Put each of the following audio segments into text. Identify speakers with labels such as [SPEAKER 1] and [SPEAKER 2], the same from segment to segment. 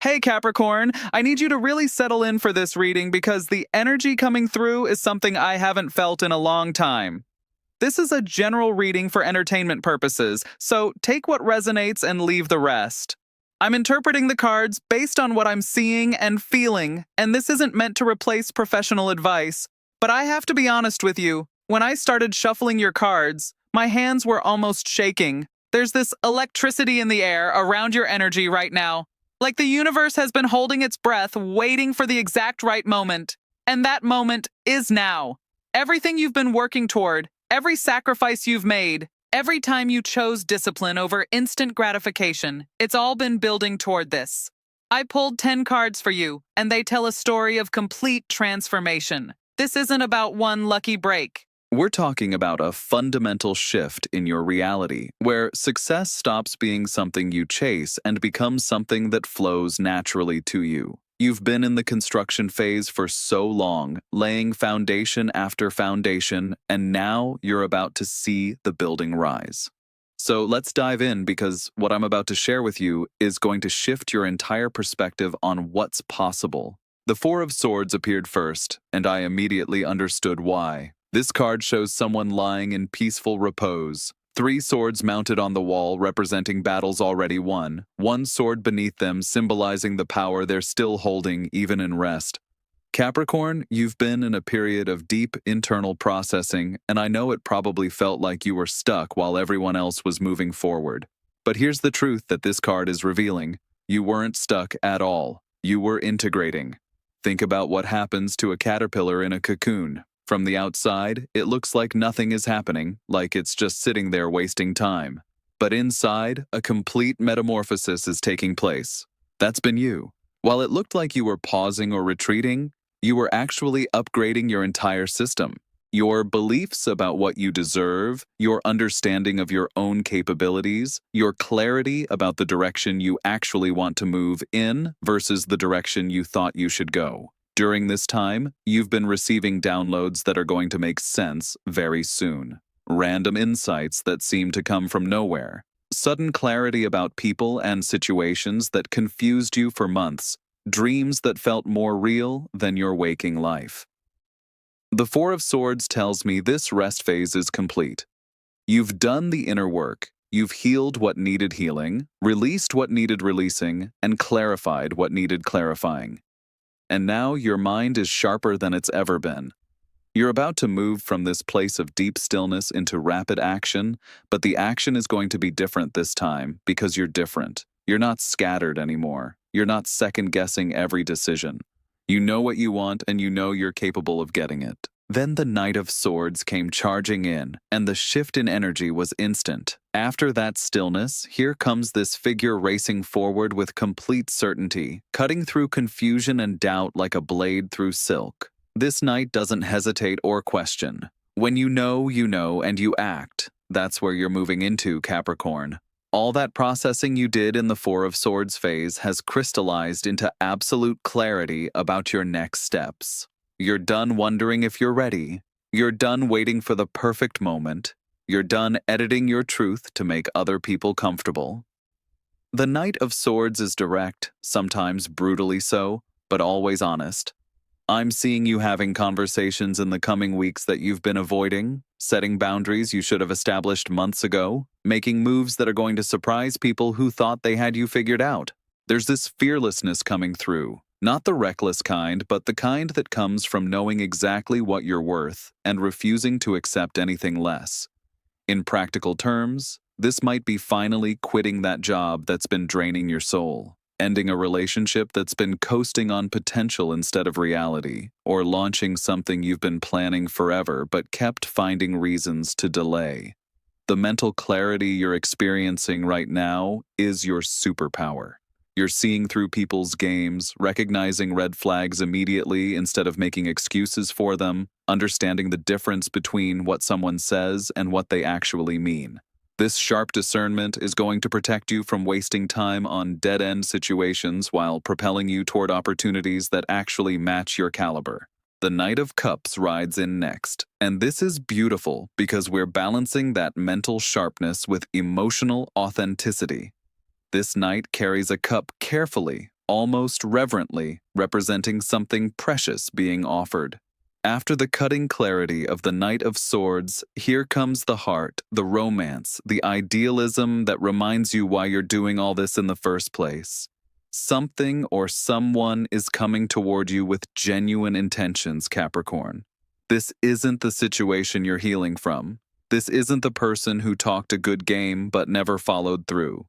[SPEAKER 1] Hey Capricorn, I need you to really settle in for this reading because the energy coming through is something I haven't felt in a long time. This is a general reading for entertainment purposes, so take what resonates and leave the rest. I'm interpreting the cards based on what I'm seeing and feeling, and this isn't meant to replace professional advice. But I have to be honest with you, when I started shuffling your cards, my hands were almost shaking. There's this electricity in the air around your energy right now. Like the universe has been holding its breath, waiting for the exact right moment. And that moment is now. Everything you've been working toward, every sacrifice you've made, every time you chose discipline over instant gratification, it's all been building toward this. I pulled 10 cards for you, and they tell a story of complete transformation. This isn't about one lucky break.
[SPEAKER 2] We're talking about a fundamental shift in your reality, where success stops being something you chase and becomes something that flows naturally to you. You've been in the construction phase for so long, laying foundation after foundation, and now you're about to see the building rise. So let's dive in because what I'm about to share with you is going to shift your entire perspective on what's possible. The Four of Swords appeared first, and I immediately understood why. This card shows someone lying in peaceful repose. 3 swords mounted on the wall representing battles already won, 1 sword beneath them symbolizing the power they're still holding even in rest. Capricorn, you've been in a period of deep internal processing, and I know it probably felt like you were stuck while everyone else was moving forward. But here's the truth that this card is revealing. You weren't stuck at all. You were integrating. Think about what happens to a caterpillar in a cocoon. From the outside, it looks like nothing is happening, like it's just sitting there wasting time. But inside, a complete metamorphosis is taking place. That's been you. While it looked like you were pausing or retreating, you were actually upgrading your entire system. Your beliefs about what you deserve, your understanding of your own capabilities, your clarity about the direction you actually want to move in versus the direction you thought you should go. During this time, you've been receiving downloads that are going to make sense very soon. Random insights that seem to come from nowhere. Sudden clarity about people and situations that confused you for months. Dreams that felt more real than your waking life. The Four of Swords tells me this rest phase is complete. You've done the inner work. You've healed what needed healing, released what needed releasing, and clarified what needed clarifying. And now your mind is sharper than it's ever been. You're about to move from this place of deep stillness into rapid action, but the action is going to be different this time because you're different. You're not scattered anymore. You're not second-guessing every decision. You know what you want and you know you're capable of getting it. Then the Knight of Swords came charging in, and the shift in energy was instant. After that stillness, here comes this figure racing forward with complete certainty, cutting through confusion and doubt like a blade through silk. This knight doesn't hesitate or question. When you know, and you act. That's where you're moving into, Capricorn. All that processing you did in the Four of Swords phase has crystallized into absolute clarity about your next steps. You're done wondering if you're ready. You're done waiting for the perfect moment. You're done editing your truth to make other people comfortable. The Knight of Swords is direct, sometimes brutally so, but always honest. I'm seeing you having conversations in the coming weeks that you've been avoiding, setting boundaries you should have established months ago, making moves that are going to surprise people who thought they had you figured out. There's this fearlessness coming through. Not the reckless kind, but the kind that comes from knowing exactly what you're worth and refusing to accept anything less. In practical terms, this might be finally quitting that job that's been draining your soul, ending a relationship that's been coasting on potential instead of reality, or launching something you've been planning forever but kept finding reasons to delay. The mental clarity you're experiencing right now is your superpower. You're seeing through people's games, recognizing red flags immediately instead of making excuses for them, understanding the difference between what someone says and what they actually mean. This sharp discernment is going to protect you from wasting time on dead-end situations while propelling you toward opportunities that actually match your caliber. The Knight of Cups rides in next, and this is beautiful because we're balancing that mental sharpness with emotional authenticity. This knight carries a cup carefully, almost reverently, representing something precious being offered. After the cutting clarity of the Knight of Swords, here comes the heart, the romance, the idealism that reminds you why you're doing all this in the first place. Something or someone is coming toward you with genuine intentions, Capricorn. This isn't the situation you're healing from. This isn't the person who talked a good game but never followed through.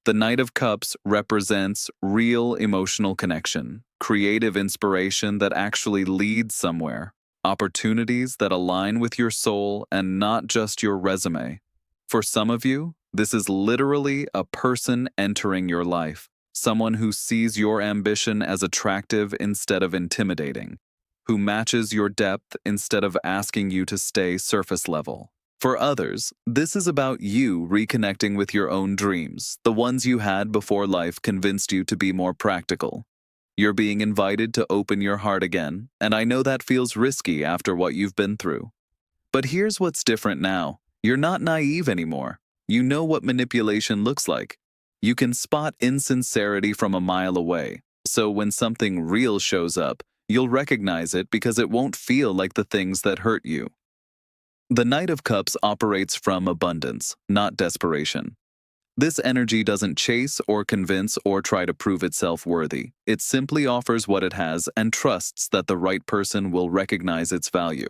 [SPEAKER 2] The Knight of Cups represents real emotional connection, creative inspiration that actually leads somewhere, opportunities that align with your soul and not just your resume. For some of you, this is literally a person entering your life, someone who sees your ambition as attractive instead of intimidating, who matches your depth instead of asking you to stay surface level. For others, this is about you reconnecting with your own dreams, the ones you had before life convinced you to be more practical. You're being invited to open your heart again, and I know that feels risky after what you've been through. But here's what's different now. You're not naive anymore. You know what manipulation looks like. You can spot insincerity from a mile away, so when something real shows up, you'll recognize it because it won't feel like the things that hurt you. The Knight of Cups operates from abundance, not desperation. This energy doesn't chase or convince or try to prove itself worthy. It simply offers what it has and trusts that the right person will recognize its value.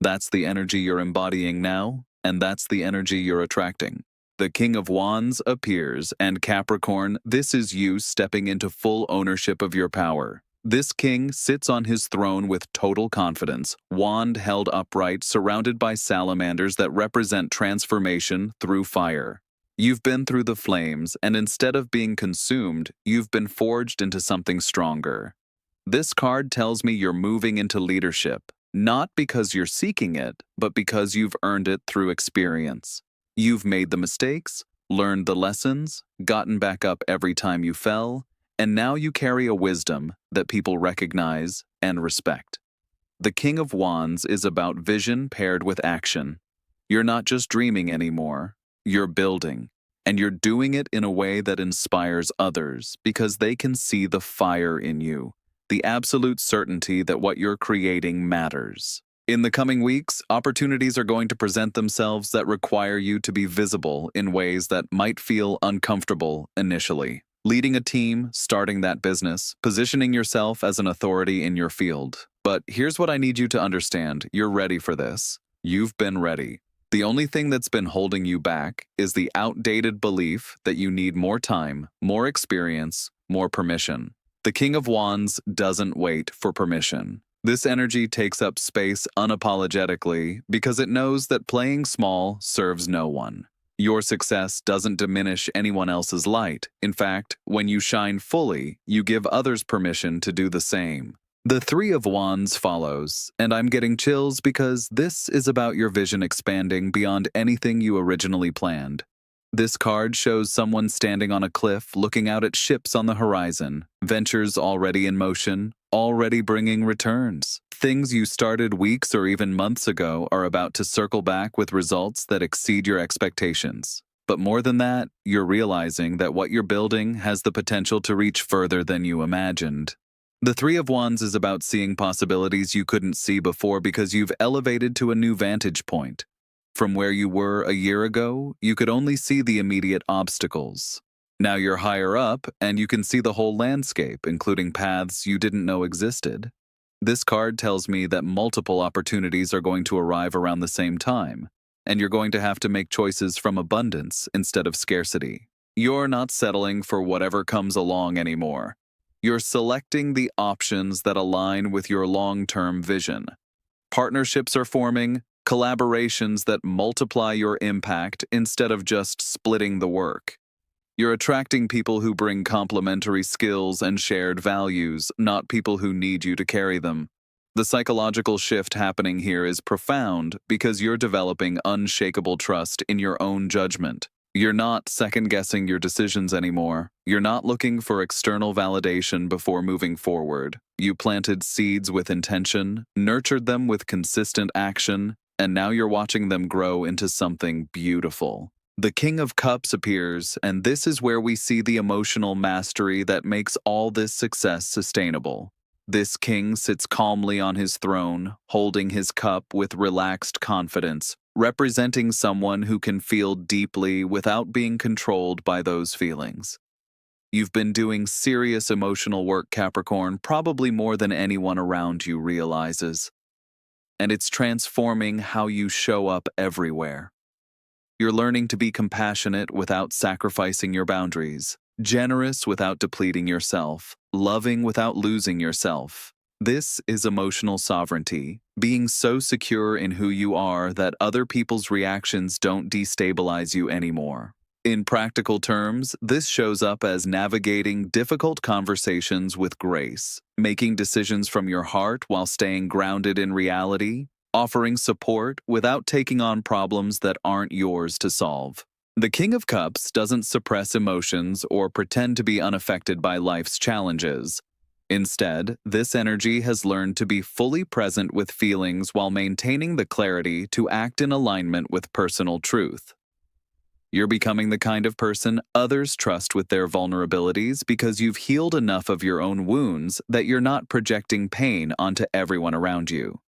[SPEAKER 2] That's the energy you're embodying now, and that's the energy you're attracting. The King of Wands appears, and Capricorn, this is you stepping into full ownership of your power. This king sits on his throne with total confidence, wand held upright, surrounded by salamanders that represent transformation through fire. You've been through the flames, and instead of being consumed, you've been forged into something stronger. This card tells me you're moving into leadership, not because you're seeking it, but because you've earned it through experience. You've made the mistakes, learned the lessons, gotten back up every time you fell, and now you carry a wisdom that people recognize and respect. The King of Wands is about vision paired with action. You're not just dreaming anymore, you're building, and you're doing it in a way that inspires others because they can see the fire in you, the absolute certainty that what you're creating matters. In the coming weeks, opportunities are going to present themselves that require you to be visible in ways that might feel uncomfortable initially. Leading a team, starting that business, positioning yourself as an authority in your field. But here's what I need you to understand. You're ready for this. You've been ready. The only thing that's been holding you back is the outdated belief that you need more time, more experience, more permission. The King of Wands doesn't wait for permission. This energy takes up space unapologetically because it knows that playing small serves no one. Your success doesn't diminish anyone else's light. In fact, when you shine fully, you give others permission to do the same. The Three of Wands follows, and I'm getting chills because this is about your vision expanding beyond anything you originally planned. This card shows someone standing on a cliff looking out at ships on the horizon, ventures already in motion, already bringing returns. Things you started weeks or even months ago are about to circle back with results that exceed your expectations. But more than that, you're realizing that what you're building has the potential to reach further than you imagined. The Three of Wands is about seeing possibilities you couldn't see before because you've elevated to a new vantage point. From where you were a year ago, you could only see the immediate obstacles. Now you're higher up, and you can see the whole landscape, including paths you didn't know existed. This card tells me that multiple opportunities are going to arrive around the same time, and you're going to have to make choices from abundance instead of scarcity. You're not settling for whatever comes along anymore. You're selecting the options that align with your long-term vision. Partnerships are forming, collaborations that multiply your impact instead of just splitting the work. You're attracting people who bring complementary skills and shared values, not people who need you to carry them. The psychological shift happening here is profound because you're developing unshakable trust in your own judgment. You're not second-guessing your decisions anymore. You're not looking for external validation before moving forward. You planted seeds with intention, nurtured them with consistent action, and now you're watching them grow into something beautiful. The King of Cups appears, and this is where we see the emotional mastery that makes all this success sustainable. This king sits calmly on his throne, holding his cup with relaxed confidence, representing someone who can feel deeply without being controlled by those feelings. You've been doing serious emotional work, Capricorn, probably more than anyone around you realizes. And it's transforming how you show up everywhere. You're learning to be compassionate without sacrificing your boundaries, generous without depleting yourself, loving without losing yourself. This is emotional sovereignty, being so secure in who you are that other people's reactions don't destabilize you anymore. In practical terms, this shows up as navigating difficult conversations with grace, making decisions from your heart while staying grounded in reality, offering support without taking on problems that aren't yours to solve. The King of Cups doesn't suppress emotions or pretend to be unaffected by life's challenges. Instead, this energy has learned to be fully present with feelings while maintaining the clarity to act in alignment with personal truth. You're becoming the kind of person others trust with their vulnerabilities because you've healed enough of your own wounds that you're not projecting pain onto everyone around you.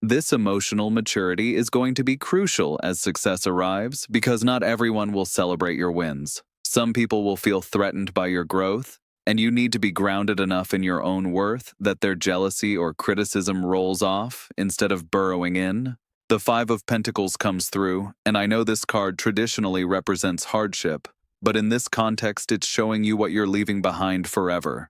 [SPEAKER 2] This emotional maturity is going to be crucial as success arrives because not everyone will celebrate your wins. Some people will feel threatened by your growth, and you need to be grounded enough in your own worth that their jealousy or criticism rolls off instead of burrowing in. The Five of Pentacles comes through, and I know this card traditionally represents hardship, but in this context it's showing you what you're leaving behind forever.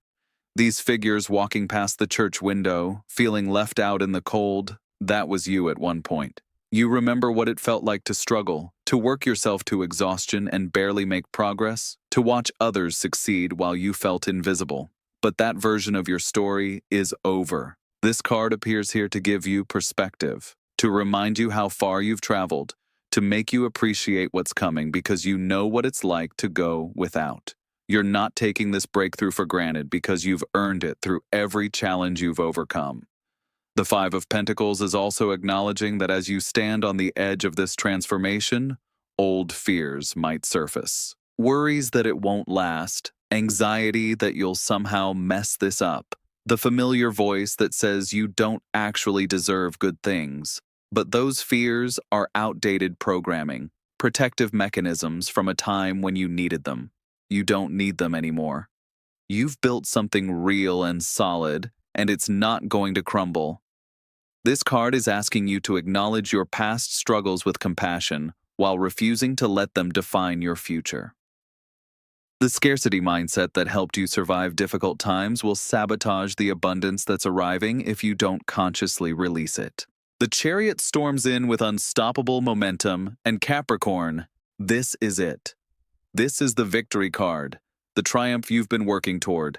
[SPEAKER 2] These figures walking past the church window, feeling left out in the cold, that was you at one point. You remember what it felt like to struggle, to work yourself to exhaustion and barely make progress, to watch others succeed while you felt invisible. But that version of your story is over. This card appears here to give you perspective, to remind you how far you've traveled, to make you appreciate what's coming because you know what it's like to go without. You're not taking this breakthrough for granted because you've earned it through every challenge you've overcome. The Five of Pentacles is also acknowledging that as you stand on the edge of this transformation, old fears might surface. Worries that it won't last, anxiety that you'll somehow mess this up, the familiar voice that says you don't actually deserve good things. But those fears are outdated programming, protective mechanisms from a time when you needed them. You don't need them anymore. You've built something real and solid, and it's not going to crumble. This card is asking you to acknowledge your past struggles with compassion while refusing to let them define your future. The scarcity mindset that helped you survive difficult times will sabotage the abundance that's arriving if you don't consciously release it. The Chariot storms in with unstoppable momentum, and Capricorn, this is it. This is the victory card, the triumph you've been working toward.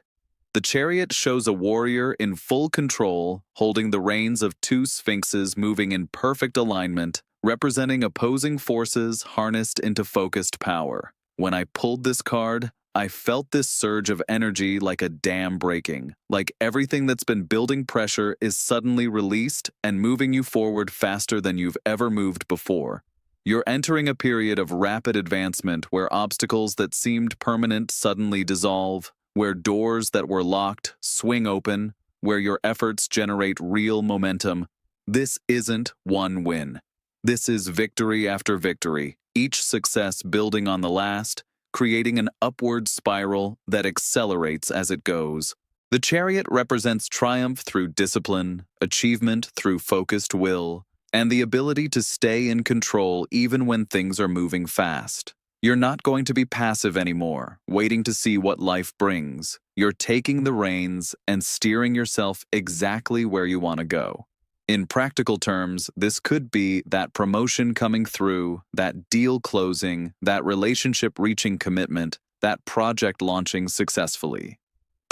[SPEAKER 2] The Chariot shows a warrior in full control, holding the reins of two sphinxes moving in perfect alignment, representing opposing forces harnessed into focused power. When I pulled this card, I felt this surge of energy like a dam breaking, like everything that's been building pressure is suddenly released and moving you forward faster than you've ever moved before. You're entering a period of rapid advancement where obstacles that seemed permanent suddenly dissolve, where doors that were locked swing open, where your efforts generate real momentum. This isn't one win. This is victory after victory, each success building on the last, creating an upward spiral that accelerates as it goes. The Chariot represents triumph through discipline, achievement through focused will, and the ability to stay in control even when things are moving fast. You're not going to be passive anymore, waiting to see what life brings. You're taking the reins and steering yourself exactly where you want to go. In practical terms, this could be that promotion coming through, that deal closing, that relationship reaching commitment, that project launching successfully.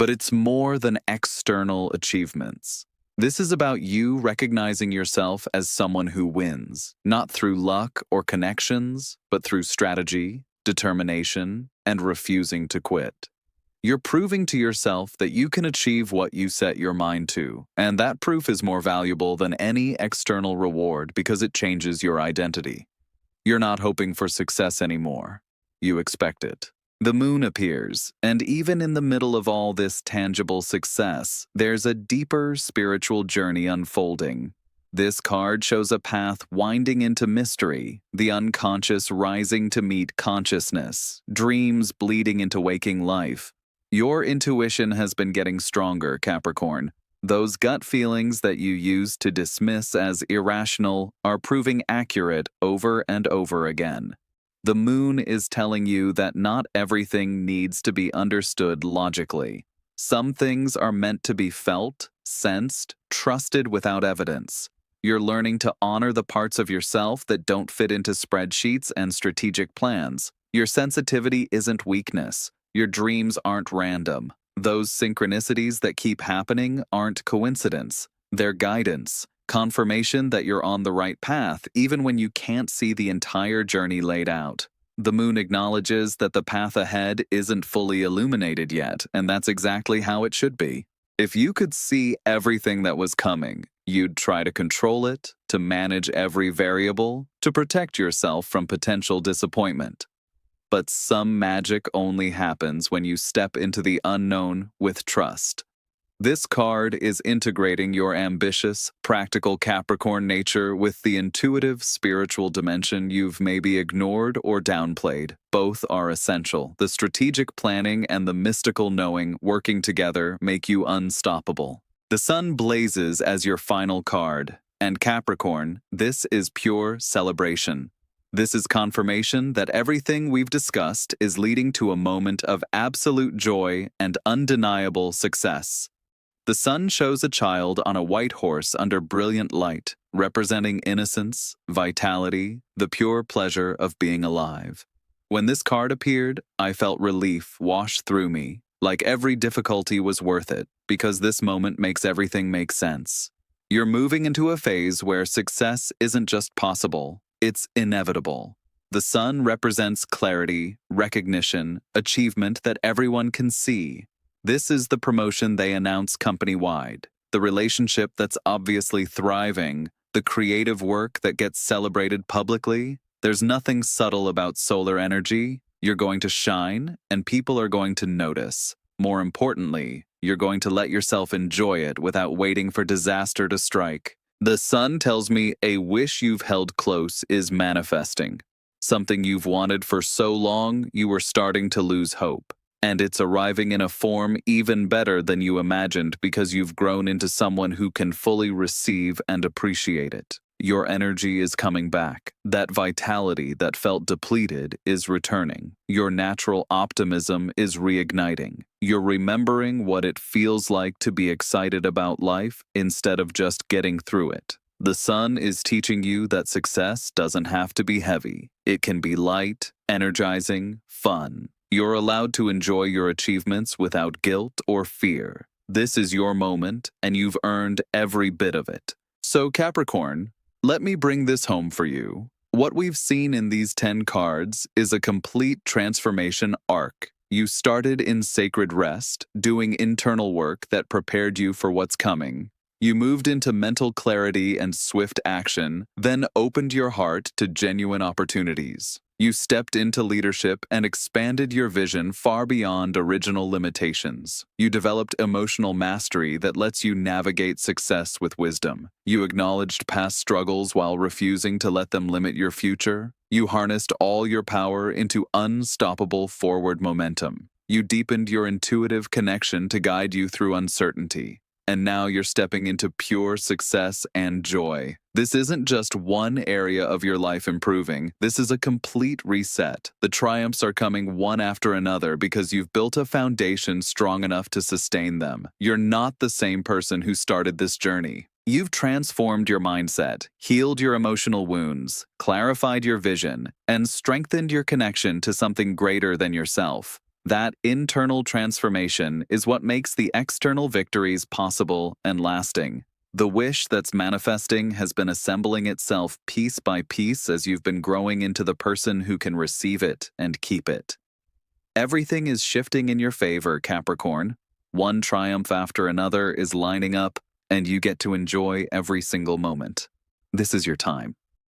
[SPEAKER 2] But it's more than external achievements. This is about you recognizing yourself as someone who wins, not through luck or connections, but through strategy, determination, and refusing to quit. You're proving to yourself that you can achieve what you set your mind to, and that proof is more valuable than any external reward because it changes your identity. You're not hoping for success anymore. You expect it. The moon appears, and even in the middle of all this tangible success, there's a deeper spiritual journey unfolding. This card shows a path winding into mystery, the unconscious rising to meet consciousness, dreams bleeding into waking life. Your intuition has been getting stronger, Capricorn. Those gut feelings that you used to dismiss as irrational are proving accurate over and over again. The moon is telling you that not everything needs to be understood logically. Some things are meant to be felt, sensed, trusted without evidence. You're learning to honor the parts of yourself that don't fit into spreadsheets and strategic plans. Your sensitivity isn't weakness. Your dreams aren't random. Those synchronicities that keep happening aren't coincidence. They're guidance. Confirmation that you're on the right path, even when you can't see the entire journey laid out. The moon acknowledges that the path ahead isn't fully illuminated yet, and that's exactly how it should be. If you could see everything that was coming, you'd try to control it, to manage every variable, to protect yourself from potential disappointment. But some magic only happens when you step into the unknown with trust. This card is integrating your ambitious, practical Capricorn nature with the intuitive, spiritual dimension you've maybe ignored or downplayed. Both are essential. The strategic planning and the mystical knowing working together make you unstoppable. The sun blazes as your final card, and Capricorn, this is pure celebration. This is confirmation that everything we've discussed is leading to a moment of absolute joy and undeniable success. The sun shows a child on a white horse under brilliant light, representing innocence, vitality, the pure pleasure of being alive. When this card appeared, I felt relief wash through me, like every difficulty was worth it, because this moment makes everything make sense. You're moving into a phase where success isn't just possible, it's inevitable. The sun represents clarity, recognition, achievement that everyone can see. This is the promotion they announce company-wide, the relationship that's obviously thriving, the creative work that gets celebrated publicly. There's nothing subtle about solar energy. You're going to shine, and people are going to notice. More importantly, you're going to let yourself enjoy it without waiting for disaster to strike. The sun tells me a wish you've held close is manifesting. Something you've wanted for so long, you were starting to lose hope. And it's arriving in a form even better than you imagined because you've grown into someone who can fully receive and appreciate it. Your energy is coming back. That vitality that felt depleted is returning. Your natural optimism is reigniting. You're remembering what it feels like to be excited about life instead of just getting through it. The sun is teaching you that success doesn't have to be heavy. It can be light, energizing, fun. You're allowed to enjoy your achievements without guilt or fear. This is your moment, and you've earned every bit of it. So, Capricorn, let me bring this home for you. What we've seen in these 10 cards is a complete transformation arc. You started in sacred rest, doing internal work that prepared you for what's coming. You moved into mental clarity and swift action, then opened your heart to genuine opportunities. You stepped into leadership and expanded your vision far beyond original limitations. You developed emotional mastery that lets you navigate success with wisdom. You acknowledged past struggles while refusing to let them limit your future. You harnessed all your power into unstoppable forward momentum. You deepened your intuitive connection to guide you through uncertainty. And now you're stepping into pure success and joy. This isn't just one area of your life improving. This is a complete reset. The triumphs are coming one after another because you've built a foundation strong enough to sustain them. You're not the same person who started this journey. You've transformed your mindset, healed your emotional wounds, clarified your vision, and strengthened your connection to something greater than yourself. That internal transformation is what makes the external victories possible and lasting. The wish that's manifesting has been assembling itself piece by piece as you've been growing into the person who can receive it and keep it. Everything is shifting in your favor, Capricorn. One triumph after another is lining up, and you get to enjoy every single moment. This is your time.